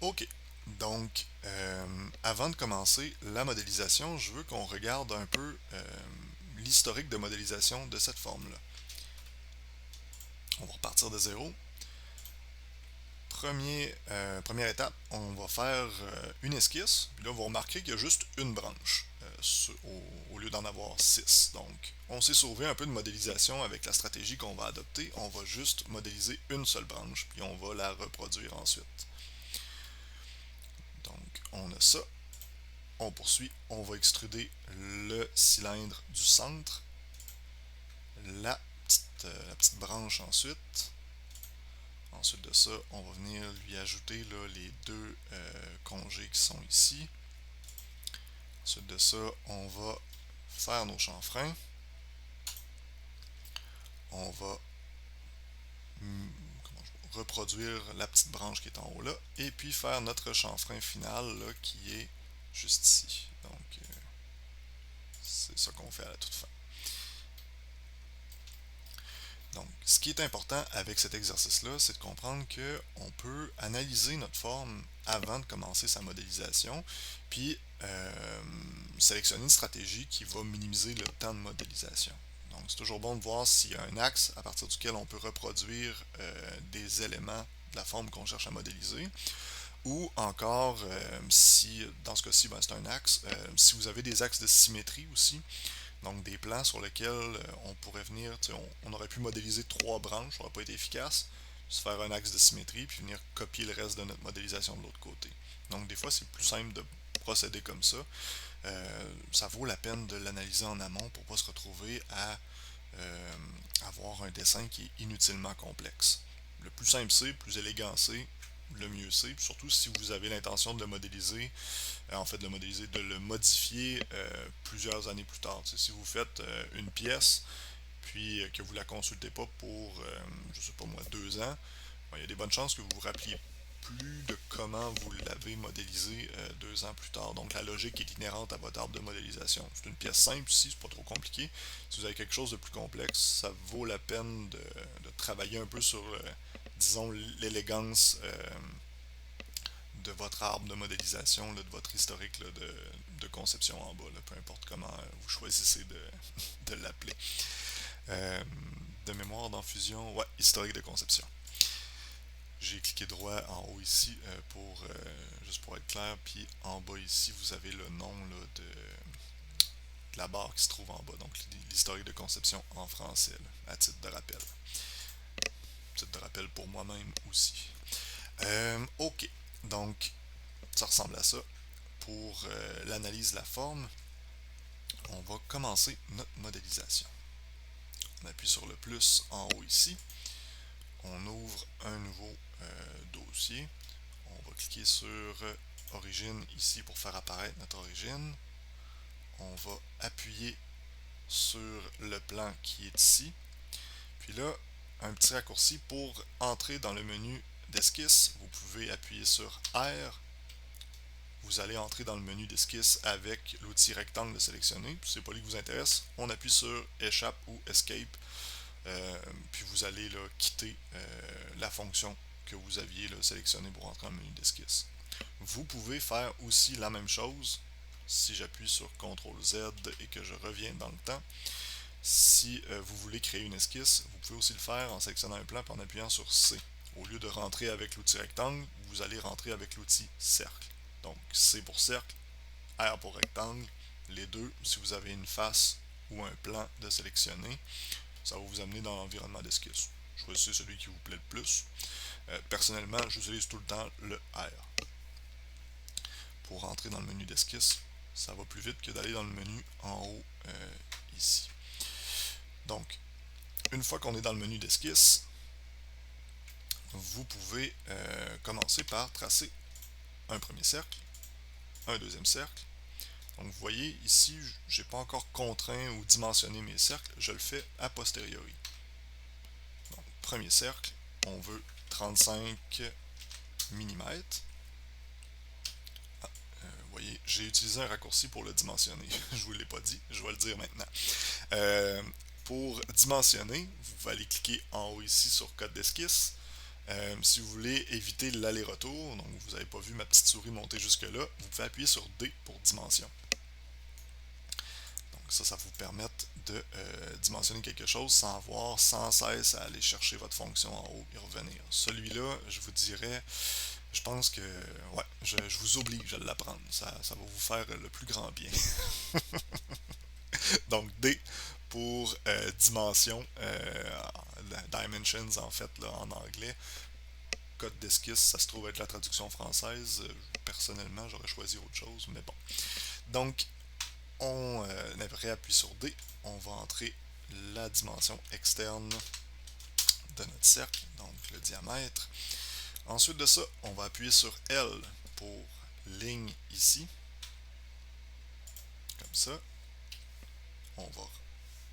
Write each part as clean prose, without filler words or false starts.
Ok, donc avant de commencer la modélisation, je veux qu'on regarde un peu l'historique de modélisation de cette forme-là. On va repartir de zéro. Première étape, on va faire une esquisse. Puis là, vous remarquez qu'il y a juste une branche au lieu d'en avoir six. Donc, on s'est sauvé un peu de modélisation avec la stratégie qu'on va adopter. On va juste modéliser une seule branche, puis on va la reproduire ensuite. Donc, on a ça. On poursuit, on va extruder le cylindre du centre, la petite branche ensuite. Ensuite de ça, on va venir lui ajouter là, les deux congés qui sont ici. Ensuite de ça, on va faire nos chanfreins. On va reproduire la petite branche qui est en haut là. Et puis faire notre chanfrein final là, qui est juste ici. Donc, c'est ça qu'on fait à la toute fin. Donc, ce qui est important avec cet exercice-là, c'est de comprendre qu'on peut analyser notre forme avant de commencer sa modélisation, puis sélectionner une stratégie qui va minimiser le temps de modélisation. Donc, c'est toujours bon de voir s'il y a un axe à partir duquel on peut reproduire des éléments de la forme qu'on cherche à modéliser, ou encore, si dans ce cas-ci, ben, c'est un axe, si vous avez des axes de symétrie aussi, donc des plans sur lesquels on pourrait venir, on aurait pu modéliser trois branches, ça n'aurait pas été efficace, se faire un axe de symétrie, puis venir copier le reste de notre modélisation de l'autre côté. Donc des fois c'est plus simple de procéder comme ça. Ça vaut la peine de l'analyser en amont pour ne pas se retrouver à avoir un dessin qui est inutilement complexe. Le plus simple c'est, plus élégant c'est, le mieux c'est, surtout si vous avez l'intention de le modéliser, de le modifier plusieurs années plus tard. T'sais, si vous faites une pièce, puis que vous la consultez pas pour, je sais pas moi, 2 ans, ben, il y a des bonnes chances que vous vous rappeliez plus de comment vous l'avez modélisé 2 ans plus tard. Donc la logique est inhérente à votre arbre de modélisation. C'est une pièce simple ici, c'est pas trop compliqué. Si vous avez quelque chose de plus complexe, ça vaut la peine de travailler un peu sur, disons, l'élégance de votre arbre de modélisation, là, de votre historique là, de conception en bas, là, peu importe comment vous choisissez de l'appeler. Euh, de mémoire dans Fusion, ouais, historique de conception. J'ai cliqué droit en haut ici juste pour être clair, puis en bas ici, vous avez le nom là, de la barre qui se trouve en bas, donc l'historique de conception en français, là, à titre de rappel. Titre de rappel pour moi-même aussi. Ok, donc ça ressemble à ça. Pour l'analyse de la forme, on va commencer notre modélisation. On appuie sur le plus en haut ici. On ouvre un nouveau dossier. On va cliquer sur Origine ici pour faire apparaître notre origine. On va appuyer sur le plan qui est ici. Puis là, un petit raccourci pour entrer dans le menu d'esquisse. Vous pouvez appuyer sur R. Vous allez entrer dans le menu d'esquisse avec l'outil rectangle de sélectionner. Si ce n'est pas lui qui vous intéresse, on appuie sur Échappe ou Escape. Puis vous allez là, quitter la fonction que vous aviez là, sélectionnée pour entrer dans le menu d'esquisse. Vous pouvez faire aussi la même chose si j'appuie sur CTRL Z et que je reviens dans le temps. Si vous voulez créer une esquisse, vous pouvez aussi le faire en sélectionnant un plan et en appuyant sur C. Au lieu de rentrer avec l'outil rectangle, vous allez rentrer avec l'outil cercle. Donc C pour cercle, R pour rectangle, les deux, si vous avez une face ou un plan de sélectionner, ça va vous amener dans l'environnement d'esquisse. Choisissez celui qui vous plaît le plus. Personnellement, j'utilise tout le temps le R. Pour rentrer dans le menu d'esquisse, ça va plus vite que d'aller dans le menu en haut ici. Donc, une fois qu'on est dans le menu d'esquisse, vous pouvez commencer par tracer un premier cercle, un deuxième cercle. Donc vous voyez ici, je n'ai pas encore contraint ou dimensionné mes cercles, je le fais a posteriori. Donc, premier cercle, on veut 35 mm. Vous voyez, j'ai utilisé un raccourci pour le dimensionner. Je ne vous l'ai pas dit, je vais le dire maintenant. Pour dimensionner, vous allez cliquer en haut ici sur code d'esquisse. Si vous voulez éviter l'aller-retour, donc vous n'avez pas vu ma petite souris monter jusque-là, vous pouvez appuyer sur D pour dimension. Donc ça vous permet de dimensionner quelque chose sans avoir sans cesse à aller chercher votre fonction en haut et revenir. Celui-là, je vous dirais, je pense que ouais, je vous oblige à l'apprendre. Ça va vous faire le plus grand bien. Donc D pour dimension, dimensions en fait là, en anglais. Code d'esquisse, ça se trouve être la traduction française. Personnellement, j'aurais choisi autre chose, mais bon. Donc, on réappuie sur D. On va entrer la dimension externe de notre cercle, donc le diamètre. Ensuite de ça, on va appuyer sur L pour ligne ici. Comme ça. On va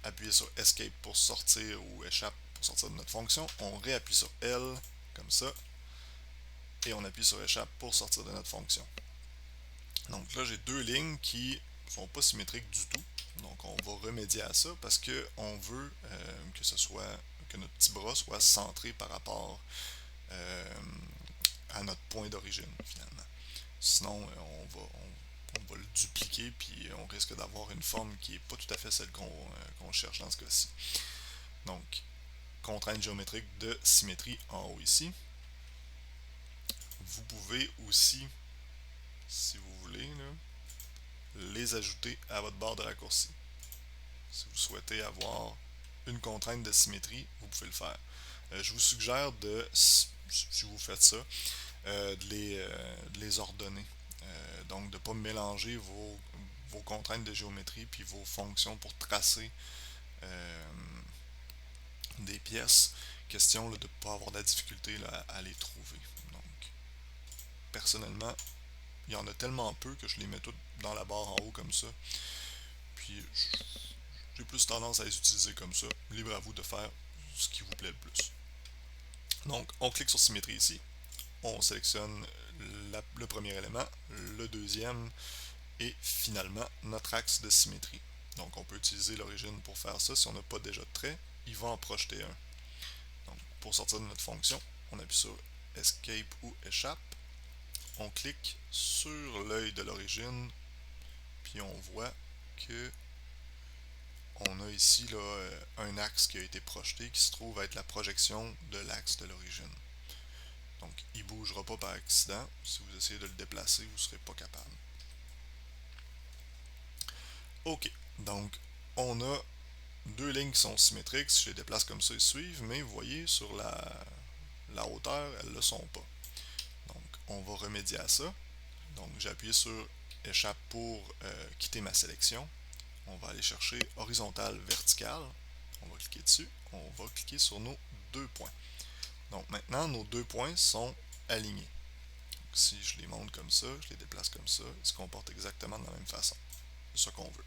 appuyer sur Escape pour sortir ou échappe pour sortir de notre fonction. On réappuie sur L comme ça. Et on appuie sur échappe pour sortir de notre fonction. Donc là, j'ai deux lignes qui ne sont pas symétriques du tout. Donc on va remédier à ça parce qu'on veut que notre petit bras soit centré par rapport à notre point d'origine finalement. Sinon, on va le dupliquer puis on risque d'avoir une forme qui n'est pas tout à fait celle qu'on cherche dans ce cas-ci. Donc, contrainte géométrique de symétrie en haut ici. Vous pouvez aussi, si vous voulez, là, les ajouter à votre barre de raccourci. Si vous souhaitez avoir une contrainte de symétrie, vous pouvez le faire. Je vous suggère si vous faites ça, de les ordonner. Donc de ne pas mélanger vos contraintes de géométrie puis vos fonctions pour tracer des pièces. Question là, de ne pas avoir de la difficulté là, à les trouver. Donc, personnellement, il y en a tellement peu que je les mets toutes dans la barre en haut comme ça. Puis j'ai plus tendance à les utiliser comme ça. Libre à vous de faire ce qui vous plaît le plus. Donc, on clique sur symétrie ici. On sélectionne le premier élément, le deuxième et finalement notre axe de symétrie. Donc, on peut utiliser l'origine pour faire ça. Si on n'a pas déjà de trait, il va en projeter un. Donc, pour sortir de notre fonction, on appuie sur Escape ou Échappe. On clique sur l'œil de l'origine, puis on voit que on a ici là, un axe qui a été projeté qui se trouve être la projection de l'axe de l'origine. Donc, il ne bougera pas par accident. Si vous essayez de le déplacer, vous ne serez pas capable. Ok, donc on a deux lignes qui sont symétriques. Si je les déplace comme ça, ils suivent, mais vous voyez, sur la hauteur, elles ne le sont pas. Donc, on va remédier à ça. Donc, j'ai appuyé sur Échappe pour quitter ma sélection. On va aller chercher horizontale, verticale. On va cliquer dessus. On va cliquer sur nos deux points. Donc maintenant, nos deux points sont alignés. Donc, si je les monte comme ça, je les déplace comme ça, ils se comportent exactement de la même façon. C'est ça qu'on veut.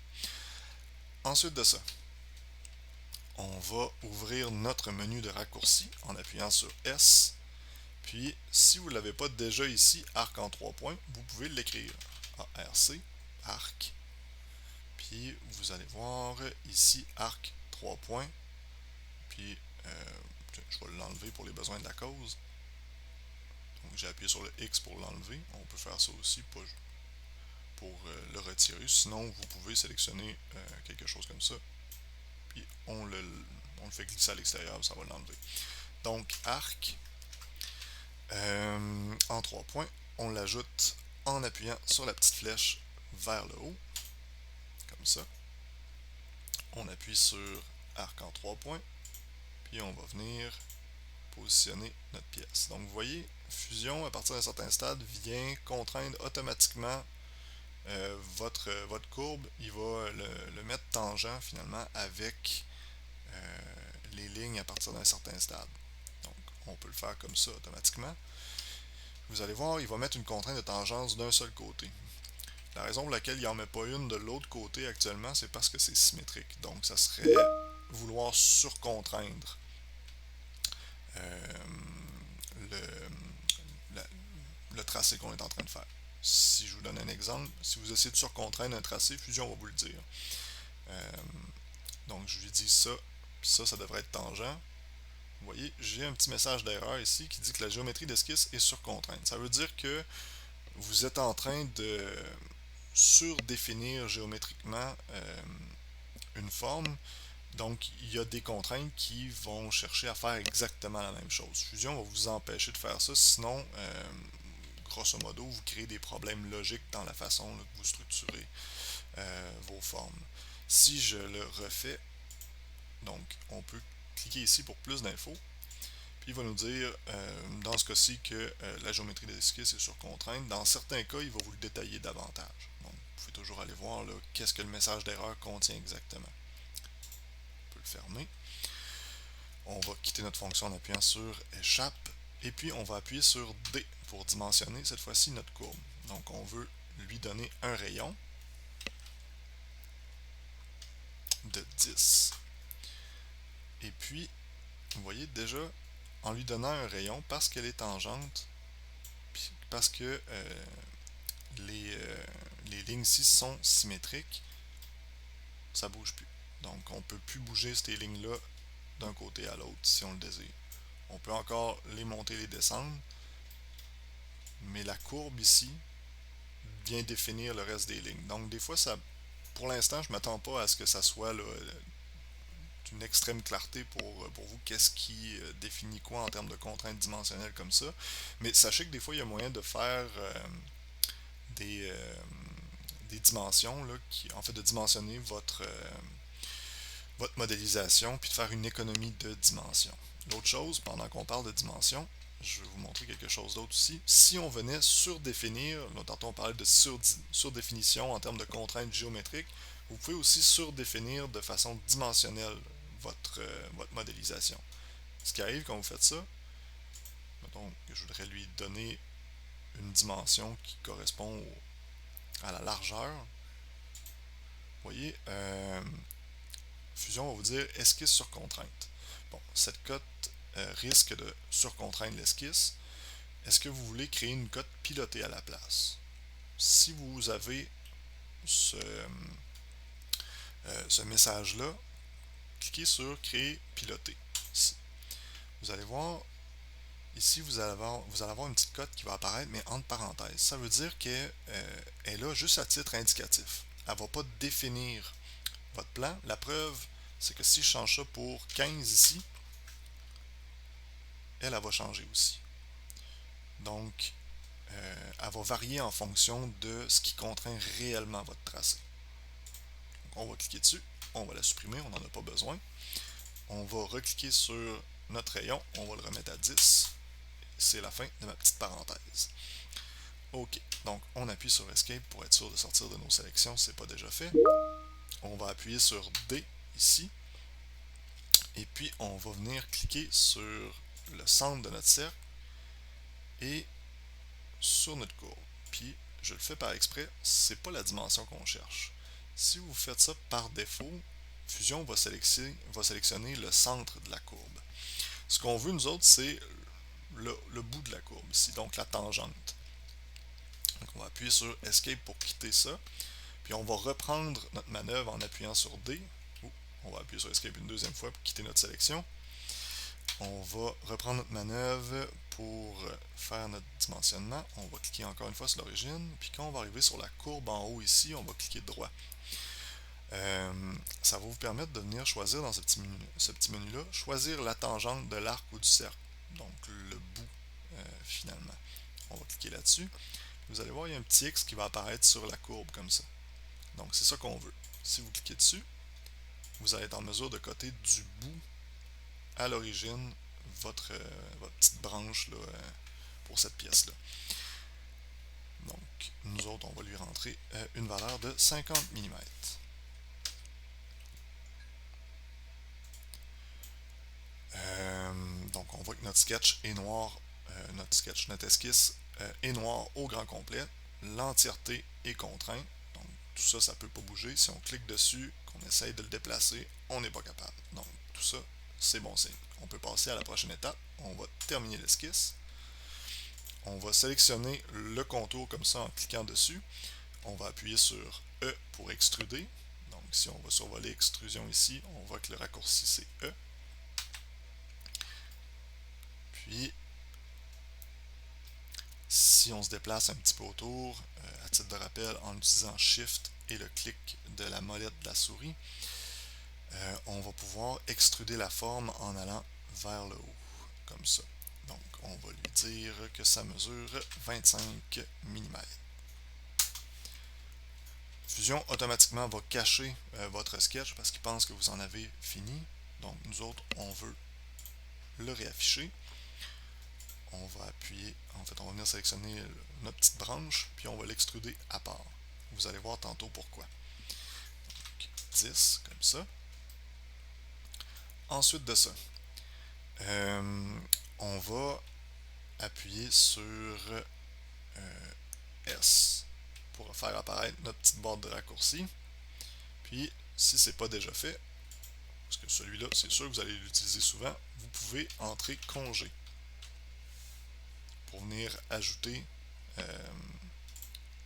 Ensuite de ça, on va ouvrir notre menu de raccourci en appuyant sur S. Puis, si vous ne l'avez pas déjà ici, arc en 3 points, vous pouvez l'écrire. ARC, arc. Puis, vous allez voir ici, arc 3 points. Puis, je vais l'enlever pour les besoins de la cause. Donc, j'ai appuyé sur le X pour l'enlever. On peut faire ça aussi pour le retirer. Sinon, vous pouvez sélectionner quelque chose comme ça. Puis, on le fait glisser à l'extérieur, ça va l'enlever. Donc, arc en 3 points. On l'ajoute en appuyant sur la petite flèche vers le haut. Comme ça. On appuie sur arc en 3 points. Puis, on va venir positionner notre pièce. Donc vous voyez, Fusion, à partir d'un certain stade, vient contraindre automatiquement votre courbe. Il va le mettre tangent finalement avec les lignes à partir d'un certain stade. Donc on peut le faire comme ça automatiquement. Vous allez voir, il va mettre une contrainte de tangence d'un seul côté. La raison pour laquelle il n'en met pas une de l'autre côté actuellement, c'est parce que c'est symétrique. Donc ça serait vouloir surcontraindre le tracé qu'on est en train de faire. Si je vous donne un exemple, si vous essayez de surcontraindre un tracé, Fusion va vous le dire. Donc je lui dis ça, puis ça devrait être tangent. vous voyez, j'ai un petit message d'erreur ici qui dit que la géométrie d'esquisse est sur contrainte. Ça veut dire que vous êtes en train de surdéfinir géométriquement une forme. Donc, il y a des contraintes qui vont chercher à faire exactement la même chose. Fusion va vous empêcher de faire ça, sinon, grosso modo, vous créez des problèmes logiques dans la façon là, que vous structurez vos formes. Si je le refais, donc on peut cliquer ici pour plus d'infos, puis il va nous dire, dans ce cas-ci, que la géométrie d'esquisse est sur contrainte. Dans certains cas, il va vous le détailler davantage. Donc, vous pouvez toujours aller voir qu'est-ce que le message d'erreur contient exactement. On peut le fermer. On va quitter notre fonction en appuyant sur échappe, et puis on va appuyer sur D pour dimensionner cette fois-ci notre courbe. Donc, on veut lui donner un rayon de 10. Et puis, vous voyez déjà, en lui donnant un rayon, parce qu'elle est tangente, parce que les lignes ici sont symétriques, ça ne bouge plus. Donc, on ne peut plus bouger ces lignes-là d'un côté à l'autre si on le désire. On peut encore les monter et les descendre, mais la courbe ici vient définir le reste des lignes. Donc, des fois, ça, pour l'instant, je ne m'attends pas à ce que ça soit là, d'une extrême clarté pour vous, qu'est-ce qui définit quoi en termes de contraintes dimensionnelles comme ça. Mais sachez que des fois, il y a moyen de faire des, euh, des dimensions, là, en fait, de dimensionner votre modélisation, puis de faire une économie de dimensions. L'autre chose, pendant qu'on parle de dimensions, je vais vous montrer quelque chose d'autre aussi. Si on venait surdéfinir, là, tantôt on parlait de surdéfinition en termes de contraintes géométriques, vous pouvez aussi surdéfinir de façon dimensionnelle votre modélisation. Ce qui arrive quand vous faites ça, mettons que je voudrais lui donner une dimension qui correspond à la largeur. Vous voyez, Fusion va vous dire esquisse sur contrainte. Bon, cette cote risque de surcontraindre l'esquisse. Est-ce que vous voulez créer une cote pilotée à la place? Si vous avez ce message-là, cliquez sur créer piloter. Ici. Vous allez voir, ici vous allez avoir une petite cote qui va apparaître, mais entre parenthèses. Ça veut dire qu'elle est là juste à titre indicatif. Elle ne va pas définir votre plan. La preuve, c'est que si je change ça pour 15 ici, elle va changer aussi. Donc, elle va varier en fonction de ce qui contraint réellement votre tracé. Donc, on va cliquer dessus, on va la supprimer, on n'en a pas besoin. On va recliquer sur notre rayon, on va le remettre à 10. C'est la fin de ma petite parenthèse. OK, donc on appuie sur Escape pour être sûr de sortir de nos sélections si ce n'est pas déjà fait. On va appuyer sur D ici. Et puis on va venir cliquer sur le centre de notre cercle et sur notre courbe. Puis je le fais par exprès, c'est pas la dimension qu'on cherche. Si vous faites ça par défaut, Fusion va sélectionner le centre de la courbe. Ce qu'on veut nous autres, c'est le bout de la courbe ici, donc la tangente. Donc on va appuyer sur Escape pour quitter ça. Puis on va reprendre notre manœuvre en appuyant sur D. On va appuyer sur Escape une deuxième fois pour quitter notre sélection. On va reprendre notre manœuvre pour faire notre dimensionnement. On va cliquer encore une fois sur l'origine. Puis quand on va arriver sur la courbe en haut ici, on va cliquer droit. Ça va vous permettre de venir choisir dans ce petit menu-là, choisir la tangente de l'arc ou du cercle. Donc le bout finalement. On va cliquer là-dessus. Vous allez voir, il y a un petit X qui va apparaître sur la courbe comme ça. Donc c'est ça qu'on veut. Si vous cliquez dessus, vous allez être en mesure de coter du bout à l'origine votre petite branche là, pour cette pièce-là. Donc nous autres, on va lui rentrer une valeur de 50 mm. Donc on voit que notre sketch est noir, notre esquisse est noir au grand complet. L'entièreté est contrainte. Donc tout ça, ça ne peut pas bouger. Si on clique dessus, qu'on essaye de le déplacer, on n'est pas capable. Donc tout ça, c'est bon signe. On peut passer à la prochaine étape. On va terminer l'esquisse. On va sélectionner le contour comme ça en cliquant dessus. On va appuyer sur E pour extruder. Donc si on va survoler extrusion ici, on voit que le raccourci c'est E. Puis, si on se déplace un petit peu autour, à titre de rappel, en utilisant Shift et le clic de la molette de la souris, on va pouvoir extruder la forme en allant vers le haut, comme ça. Donc, on va lui dire que ça mesure 25 mm. Fusion automatiquement va cacher votre sketch parce qu'il pense que vous en avez fini. Donc, nous autres, on veut le réafficher. On va appuyer, en fait, on va venir sélectionner notre petite branche, puis on va l'extruder à part. Vous allez voir tantôt pourquoi. Donc, 10, comme ça. Ensuite de ça, on va appuyer sur S pour faire apparaître notre petite barre de raccourci. Puis, si ce n'est pas déjà fait, parce que celui-là, c'est sûr que vous allez l'utiliser souvent, vous pouvez entrer congé pour venir ajouter,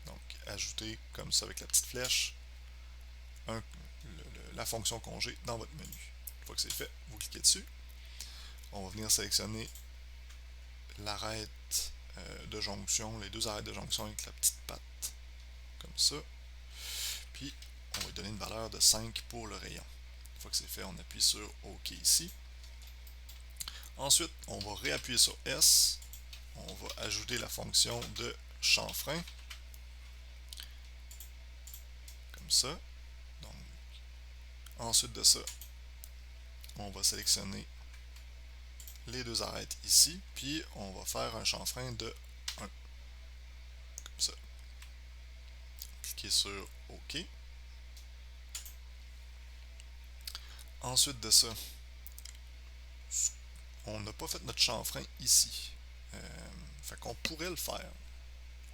donc ajouter comme ça avec la petite flèche la fonction congé dans votre menu. Une fois que c'est fait, vous cliquez dessus. On va venir sélectionner l'arête de jonction, les deux arêtes de jonction avec la petite patte, comme ça. Puis, on va lui donner une valeur de 5 pour le rayon. Une fois que c'est fait, on appuie sur OK ici. Ensuite, on va réappuyer sur S. On va ajouter la fonction de chanfrein. Comme ça. Donc, ensuite de ça, on va sélectionner les deux arêtes ici. Puis, on va faire un chanfrein de 1. Comme ça. Cliquez sur OK. Ensuite de ça, on n'a pas fait notre chanfrein ici. Fait qu'on pourrait le faire.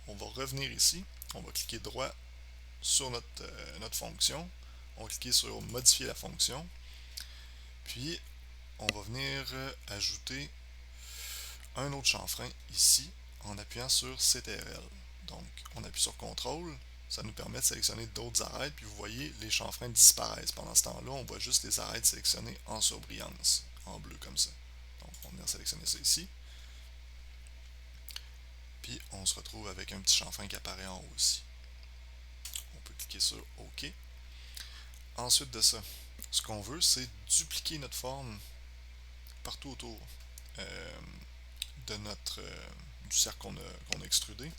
On va revenir ici. On va cliquer droit sur notre fonction. On va cliquer sur modifier la fonction. Puis, on va venir ajouter un autre chanfrein ici en appuyant sur CTRL. Donc, on appuie sur CTRL. Ça nous permet de sélectionner d'autres arêtes. Puis, vous voyez, les chanfreins disparaissent. Pendant ce temps-là, on voit juste les arêtes sélectionnées en surbrillance, en bleu comme ça. Donc, on va venir sélectionner ça ici. Puis, on se retrouve avec un petit chanfrein qui apparaît en haut aussi. On peut cliquer sur OK. Ensuite de ça, ce qu'on veut, c'est dupliquer notre forme partout autour de du cercle qu'on a extrudé.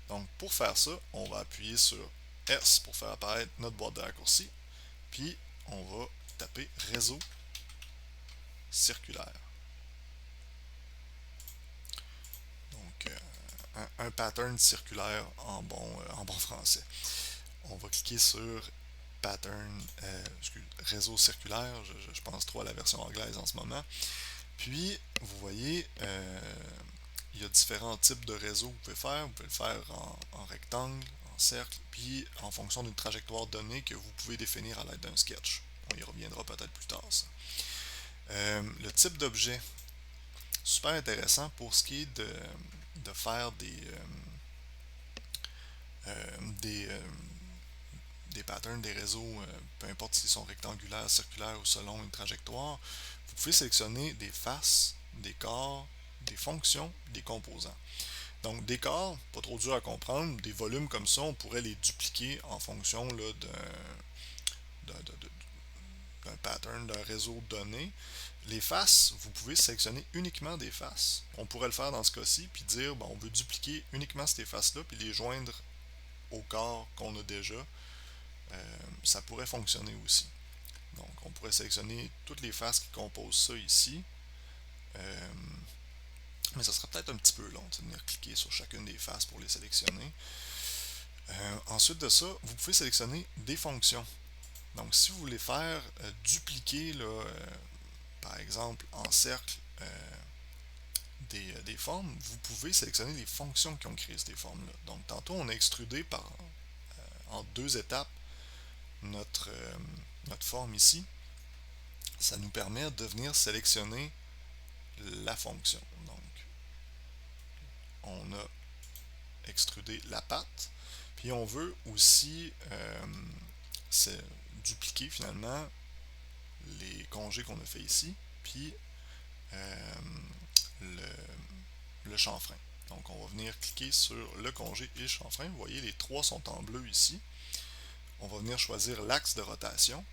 Donc, pour faire ça, on va appuyer sur S pour faire apparaître notre boîte de raccourcis. Puis, on va taper réseau circulaire. Donc, un pattern circulaire en bon français. On va cliquer sur pattern, réseau circulaire. Je pense trop à la version anglaise en ce moment. Puis, vous voyez, il y a différents types de réseaux que vous pouvez faire. Vous pouvez le faire en rectangle, en cercle, puis en fonction d'une trajectoire donnée que vous pouvez définir à l'aide d'un sketch. On y reviendra peut-être plus tard, ça. Le type d'objet, super intéressant pour ce qui est de faire des patterns, des réseaux, peu importe s'ils sont rectangulaires, circulaires ou selon une trajectoire. Vous pouvez sélectionner des faces, des corps, des fonctions, des composants. Donc, des corps, pas trop dur à comprendre, des volumes comme ça, on pourrait les dupliquer en fonction d'un pattern, d'un réseau donné. Les faces, vous pouvez sélectionner uniquement des faces. On pourrait le faire dans ce cas-ci, puis dire, on veut dupliquer uniquement ces faces-là, puis les joindre au corps qu'on a déjà. Ça pourrait fonctionner aussi. Donc, on pourrait sélectionner toutes les faces qui composent ça ici. Mais ça sera peut-être un petit peu long de venir cliquer sur chacune des faces pour les sélectionner. Ensuite de ça, vous pouvez sélectionner des fonctions. Donc, si vous voulez faire dupliquer, par exemple, en cercle, des formes, vous pouvez sélectionner les fonctions qui ont créé ces formes-là. Donc, tantôt, on a extrudé en 2 étapes notre forme ici. Ça nous permet de venir sélectionner la fonction. Donc, on a extrudé la patte. Puis on veut aussi dupliquer finalement les congés qu'on a fait ici. Puis le chanfrein. Donc on va venir cliquer sur le congé et le chanfrein. Vous voyez, les trois sont en bleu ici. On va venir choisir l'axe de rotation.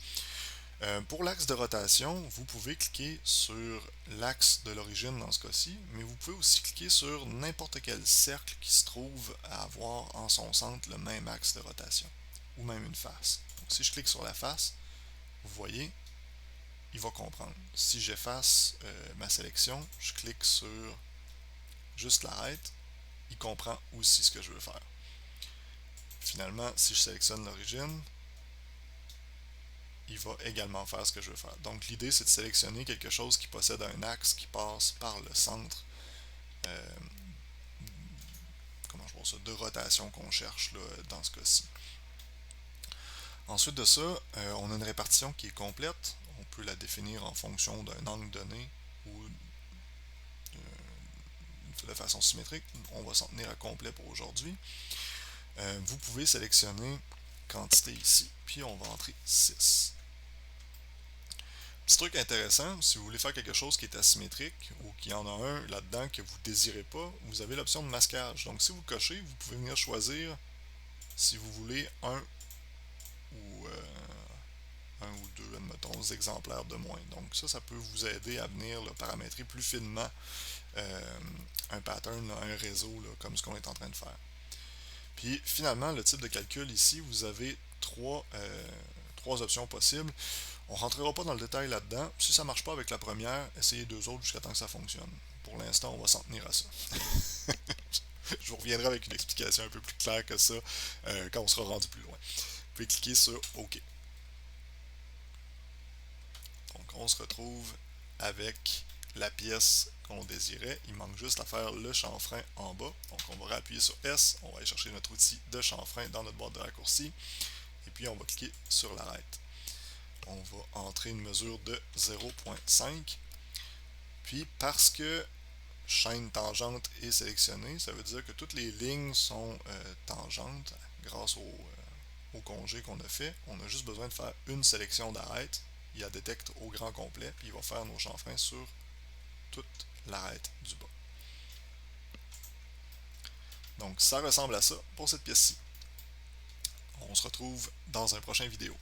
Pour l'axe de rotation, vous pouvez cliquer sur l'axe de l'origine dans ce cas-ci, mais vous pouvez aussi cliquer sur n'importe quel cercle qui se trouve à avoir en son centre le même axe de rotation, ou même une face. Donc, si je clique sur la face, vous voyez, il va comprendre. Si j'efface ma sélection, je clique sur juste l'arrête, il comprend aussi ce que je veux faire. Finalement, si je sélectionne l'origine, il va également faire ce que je veux faire. Donc l'idée, c'est de sélectionner quelque chose qui possède un axe qui passe par le centre euh, comment je vois ça, de rotation qu'on cherche là, dans ce cas-ci. Ensuite de ça, on a une répartition qui est complète. On peut la définir en fonction d'un angle donné ou de façon symétrique. On va s'en tenir à complet pour aujourd'hui. Vous pouvez sélectionner quantité ici, puis on va entrer 6. Petit truc intéressant, si vous voulez faire quelque chose qui est asymétrique ou qu'il y en a un là-dedans que vous ne désirez pas, vous avez l'option de masquage. Donc si vous cochez, vous pouvez venir choisir si vous voulez ou, un ou deux, admettons, exemplaires de moins. Donc ça peut vous aider à venir là, paramétrer plus finement un pattern, un réseau, là, comme ce qu'on est en train de faire. Puis finalement, le type de calcul ici, vous avez trois options possibles. On ne rentrera pas dans le détail là-dedans. Si ça ne marche pas avec la première, essayez deux autres jusqu'à temps que ça fonctionne. Pour l'instant, on va s'en tenir à ça. Je vous reviendrai avec une explication un peu plus claire que ça quand on sera rendu plus loin. Vous pouvez cliquer sur OK. Donc on se retrouve avec la pièce qu'on désirait. Il manque juste à faire le chanfrein en bas. Donc on va réappuyer sur S. On va aller chercher notre outil de chanfrein dans notre boîte de raccourcis. Et puis on va cliquer sur l'arrête. On va entrer une mesure de 0.5. Puis parce que chaîne tangente est sélectionnée, ça veut dire que toutes les lignes sont tangentes grâce au congé qu'on a fait. On a juste besoin de faire une sélection d'arête. Il la détecte au grand complet, puis il va faire nos chanfreins sur toute l'arête du bas. Donc ça ressemble à ça pour cette pièce-ci. On se retrouve dans un prochain vidéo.